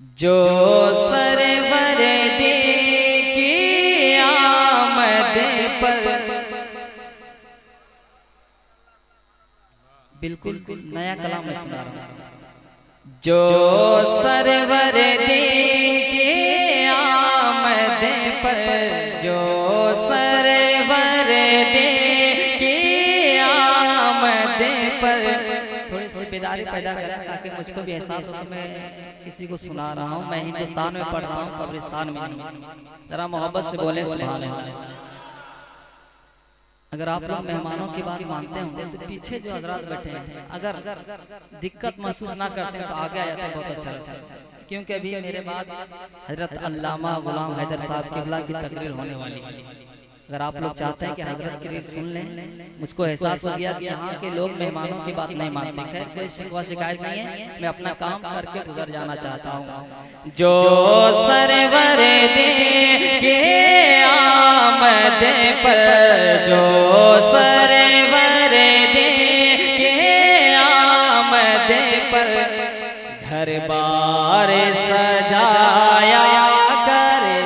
जो सरवर दी की आमद पर बिल्कुल नया कलाम मैं सुना रहा हूँ। जो सरवर दी की आमद पर, जो सरवर दी की आमद पर थोड़ी सी बेदारी पैदा करें ताकि मुझको भी एहसास हो कि मैं किसी को सुना रहा हूँ। मैं हिंदुस्तान में पढ़ रहा हूँ, कब्रिस्तान में नहीं। जरा मोहब्बत से बोले सुभान अल्लाह। अगर आप लोग मेहमानों की बात मानते होंगे तो पीछे जो हजरात बैठे हैं अगर दिक्कत महसूस ना करते हैं तो आगे आ जाते हैं, बहुत अच्छा लगता है। क्योंकि अभी मेरे बाद हजरत अल्लामा गुलाम हैदर साहब किबला की तकरीर होने वाली है। अगर आप लोग चाहते हैं कि हजरत की रीत सुन लें, मुझको एहसास हो गया कि यहाँ के लोग मेहमानों की बात नहीं मानते। खैर कोई शिकवा शिकायत नहीं है, मैं अपना काम करके गुजर जाना चाहता हूँ। जो सरवर दे के आमद पर, जो सरवर दे के आमद पर घर बार सजाया करे।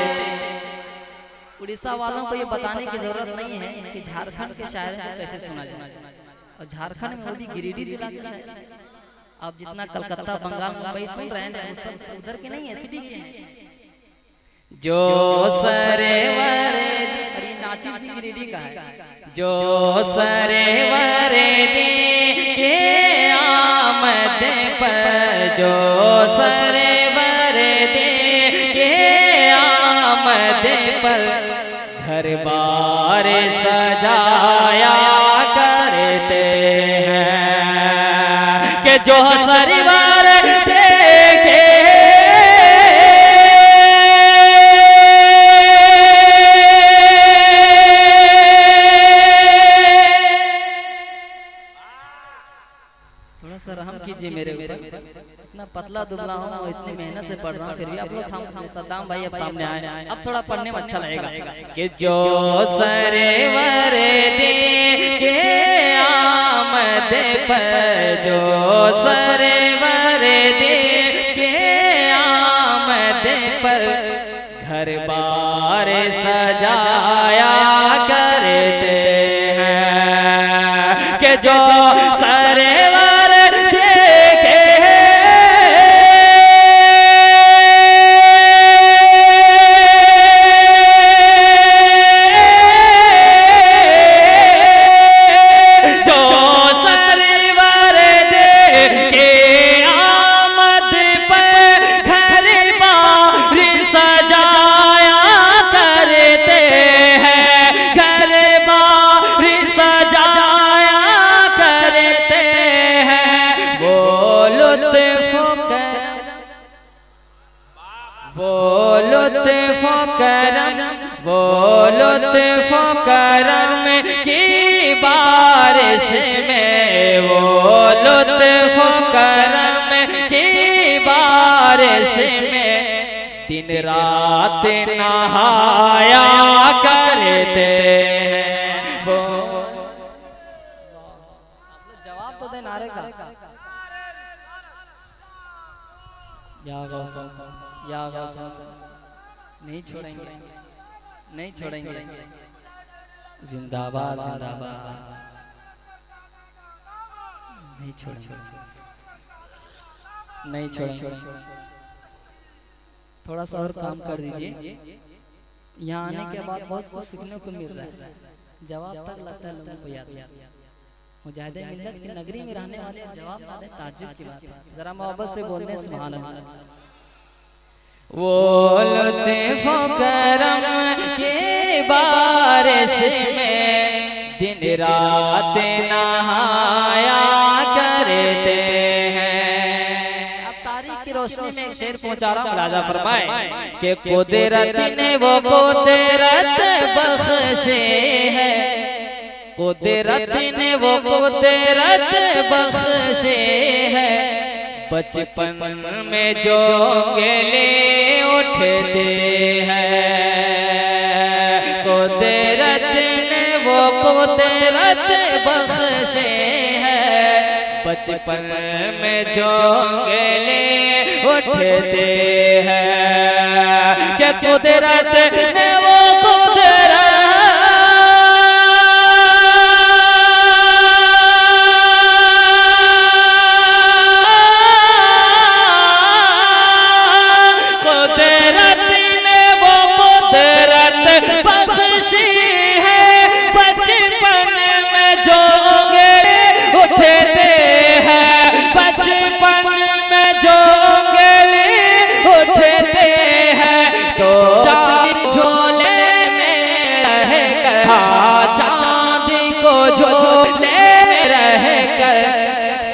उड़ीसा वालों को ये बताने की जरूरत नहीं है कि झारखंड के शायर को कैसे सुना जाए, और झारखंड में वो भी गिरिडीह जिला के शायर। आप जितना कलकत्ता, बंगाल, मुंबई सुन रहे हैं वो सब उधर के नहीं है, एसडी के हैं। जो सरवर अरे नाचिस भी गिरिडीह का है। जो सरवर दे के आमद पर, जो सरवर दे के आमद पर घर बार सजाया करते हैं कि जो सरवर देखे थोड़ा सा रहम कीजिए मेरे ऊपर। इतना पतला दुबला हूँ और इतनी मेहनत से पढ़ रहा हूँ, फिर भी आप लोग सद्दाम भाई अब सामने आए, अब थोड़ा पढ़ने में अच्छा लगेगा कि जो सरवर दे के आमद पर, जो सरवर दे के आमद पर घर बार सजाया करते हैं कि जो सरवर देखे जो सरवर देखे आमद पर घर बार सजाया करते हैं, घर बार सजाया करते हैं। वो लुत्फ करम, वो लुत्फ करम की बारिश में, वो लुत्फ करम की बारिश में दिन रात नहाया करते हैं। वो जवाब तो दे नारे का। या गौसा, या गौसा, नहीं छोड़ेंगे, नहीं छोड़ेंगे। जिंदाबाद, जिंदाबाद, नहीं छोड़ेंगे, नहीं छोड़ेंगे। थोड़ा सा और काम कर दीजिए। यहाँ आने के बाद बहुत कुछ सीखने को मिल रहा है। जवाब तक लगता है लोगों को याद। मुजाहिदे मिल्लत की नगरी में रहने वाले जवाब ना दे, ताज्जुब की बात है। जरा मोहब्बत से बोलने सुभान अल्लाह। वो लुत्फ करम के बारिश में दिन रात नहाया करते हैं। अब तारीख की रोशनी में एक शेर पहुंचा रहा हूँ, मुलाजा फरमाए कि कुदरत ने वो कुदरत बख्शे है, कुदरत ने वो कुदरत बख्शे है। बचपन में जो गेले उठते हैं, कुदरत ने वो कुदरत बख्शे है। बचपन में जोंगले उठते हैं कि कुदरत ने वो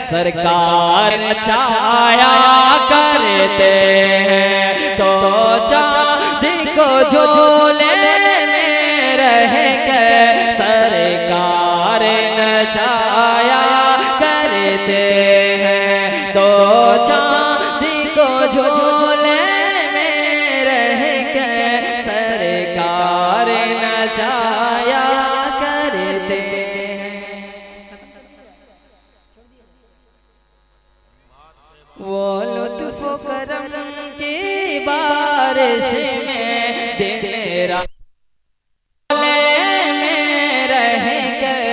सरकार नचाया करते हैं, तो चांदी को झोले में रह कर सरकार नचाया करते हैं, तो चांदी को झोले में रह कर सरकार नचाया करते हैं। वो लुत्फ करम की बारिश में दिन रात में रह कर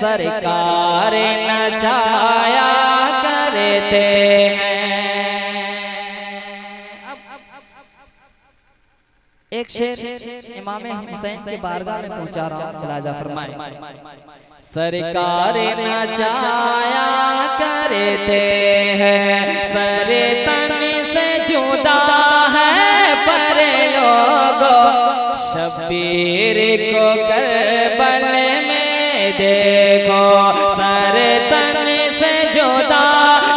सरकार नचाया करते हैं। एक शेर इमाम हुसैन के बारगाह में पहुंचा रहा हूं, मुलाजा फरमाए। सरकार नचाया करते हैं, सरे तन से जुदा है पर लोगों, शब्बीर को करबल में देखो, सरे तन से जुदा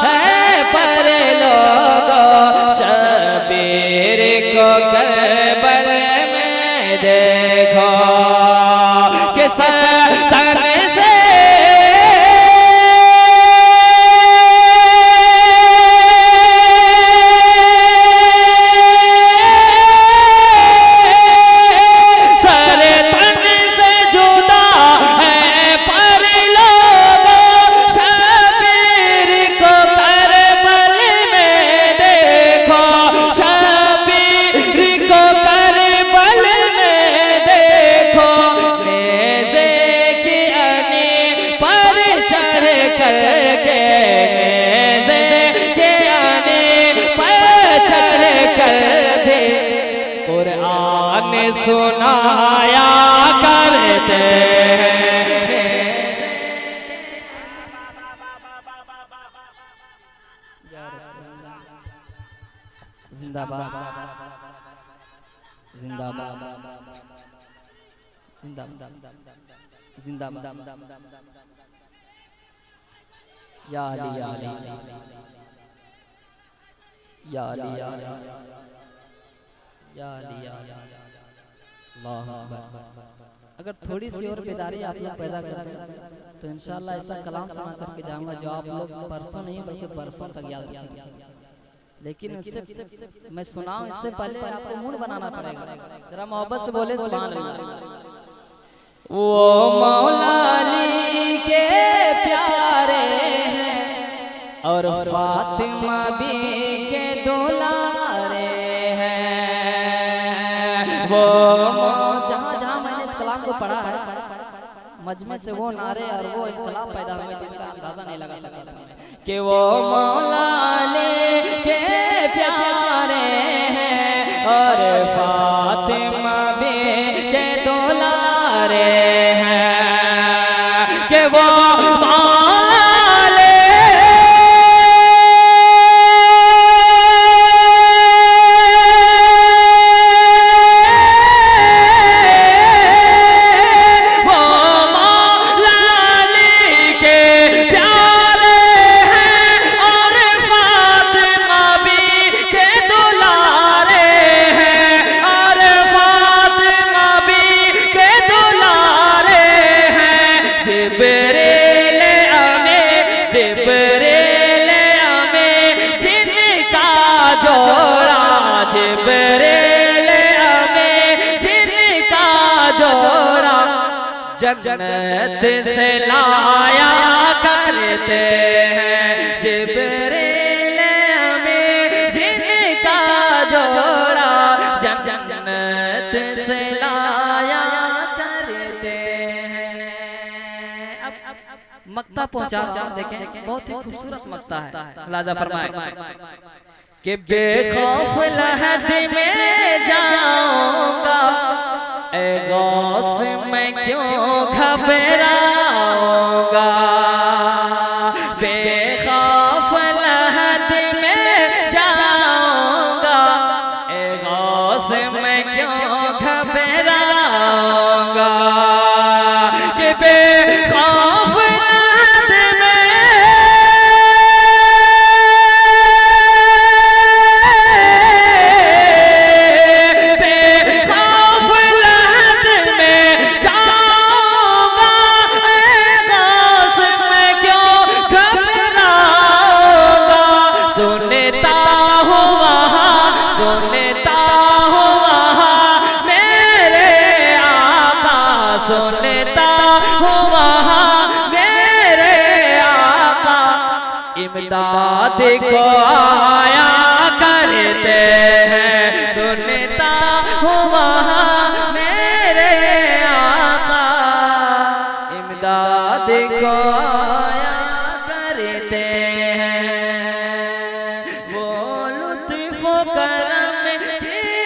है पर लोगों, शब्बीर को करबल में देखो कि सर तन से कुरान सुनाया करते हैं। जिंदाबाद जिंदाबाद जिंदाबाद जिंदाबाद या अली या अली या अली या अली या अल्लाह अकबर। अगर थोड़ी सी और बेदारी आप लोग पैदा कर दें तो इंशाल्लाह ऐसा कलाम सुना करके जाऊंगा जो आप लोग परसों नहीं बल्कि बरसों तक याद रखेंगे। लेकिन उससे मैं सुनाऊं इससे पहले आपको मूड बनाना पड़ेगा। जरा मोहब्बत से बोले सुभान अल्लाह। वो मौला अली के प्यारे हैं और फातिमा भी के दुलारे हैं। वो जहाँ जहाँ मैंने इस कलाम को पढ़ा है मजमे से वो नारे और वो इनकलाब पैदा हुए जिनका अंदाजा नहीं लगा सकता कि वो मौला अली के प्यारे हैं और फातिमा भी के दुलारे हैं। कि वो के जन्नत से लाया करते हैं जिब्रील हमें जिनका जोड़ा जन्नत से लाया करते हैं। अब मक्ता पहुंचा देखें, बहुत ही खूबसूरत मक्ता है। लाजा फरमाए कि बेखौफ लहद में जाऊंगा ए गौस मैं क्यों घबराऊंगा, बेखौफ लहद में जाऊंगा ए गौस मैं क्यों घबराऊंगा, कि बेखौफ इमदाद को आया करते हैं, सुनता हूँ वहाँ मेरे आका इमदाद को